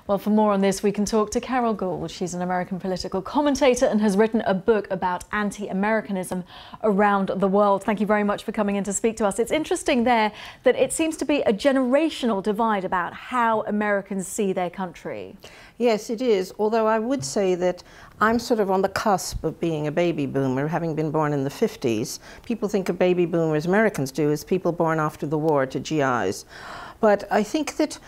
Well, for more on this, we can talk to Carol Gould. She's an American political commentator and has written a book about anti-Americanism around the world. Thank you very much for coming in to speak to us. It's interesting there that it seems to be a generational divide about how Americans see their country. Yes, it is. Although I would say that I'm sort of on the cusp of being a baby boomer, having been born in the 50s. People think of baby boomers, Americans do, as people born after the war to GIs. But I think that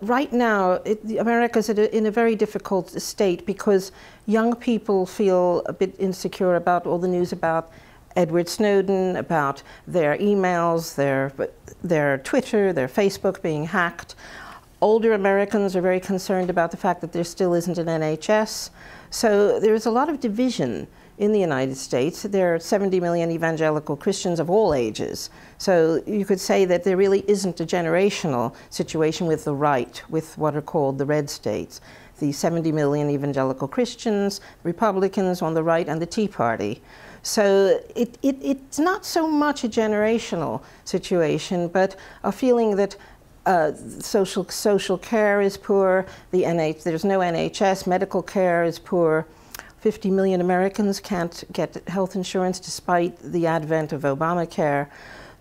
right now, America's in a very difficult state because young people feel a bit insecure about all the news about Edward Snowden, about their emails, their Twitter, their Facebook being hacked. Older Americans are very concerned about the fact that there still isn't an NHS. So there's a lot of division in the United States. There are 70 million evangelical Christians of all ages. So you could say that there really isn't a generational situation with the right, with what are called the red states. The 70 million evangelical Christians, Republicans on the right, and the Tea Party. So it's not so much a generational situation, but a feeling that social care is poor, there's no NHS, medical care is poor. 50 million Americans can't get health insurance despite the advent of Obamacare.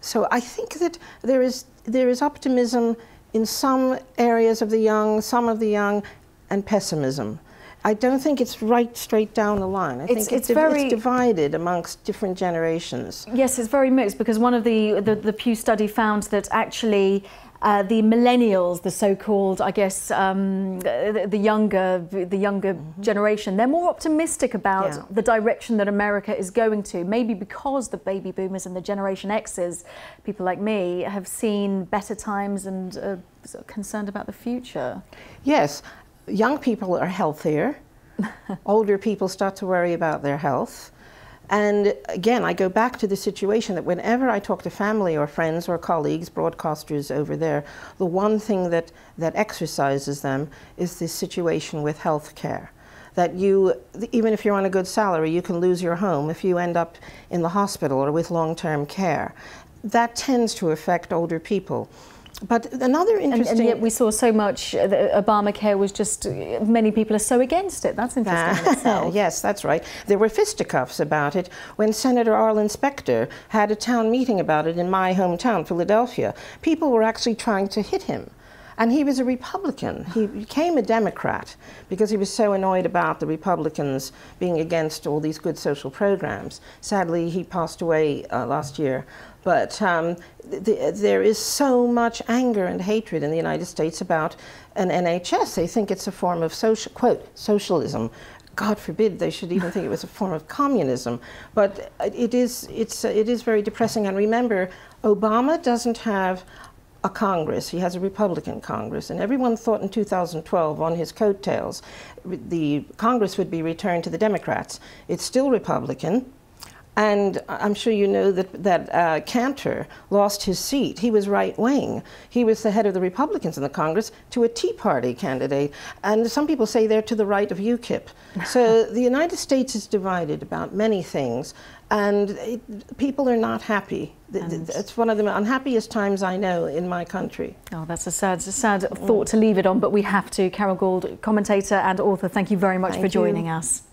So I think that there is optimism in some areas of the young, some of the young, and pessimism. I don't think it's right straight down the line. I think it's divided amongst different generations. Yes, it's very mixed because one of the Pew study found that actually the millennials, the so-called, I guess, the younger generation, they're more optimistic about the direction that America is going to. Maybe because the baby boomers and the Generation X's, people like me, have seen better times and are concerned about the future. Yes, young people are healthier. Older people start to worry about their health. And again, I go back to the situation that whenever I talk to family or friends or colleagues, broadcasters over there, the one thing that exercises them is this situation with health care. That even if you're on a good salary, you can lose your home if you end up in the hospital or with long-term care. That tends to affect older people. But another interesting... And yet we saw so much that Obamacare was just... Many people are so against it. That's interesting in itself. Yes, that's right. There were fisticuffs about it when Senator Arlen Specter had a town meeting about it in my hometown, Philadelphia. People were actually trying to hit him. And he was a Republican. He became a Democrat because he was so annoyed about the Republicans being against all these good social programs. Sadly, he passed away last year. But there is so much anger and hatred in the United States about an NHS. They think it's a form of socialism. God forbid they should even think it was a form of communism. But it is very depressing. And remember, Obama doesn't have a Congress. He has a Republican Congress, and everyone thought in 2012 on his coattails the Congress would be returned to the Democrats. It's still Republican, and I'm sure you know that Cantor lost his seat. He was right-wing. He was the head of the Republicans in the Congress to a Tea Party candidate, and some people say they're to the right of UKIP. So the United States is divided about many things, and people are not happy. It's one of the unhappiest times I know in my country. Oh, that's a sad thought to leave it on, but we have to. Carol Gould, commentator and author, thank you very much for joining us.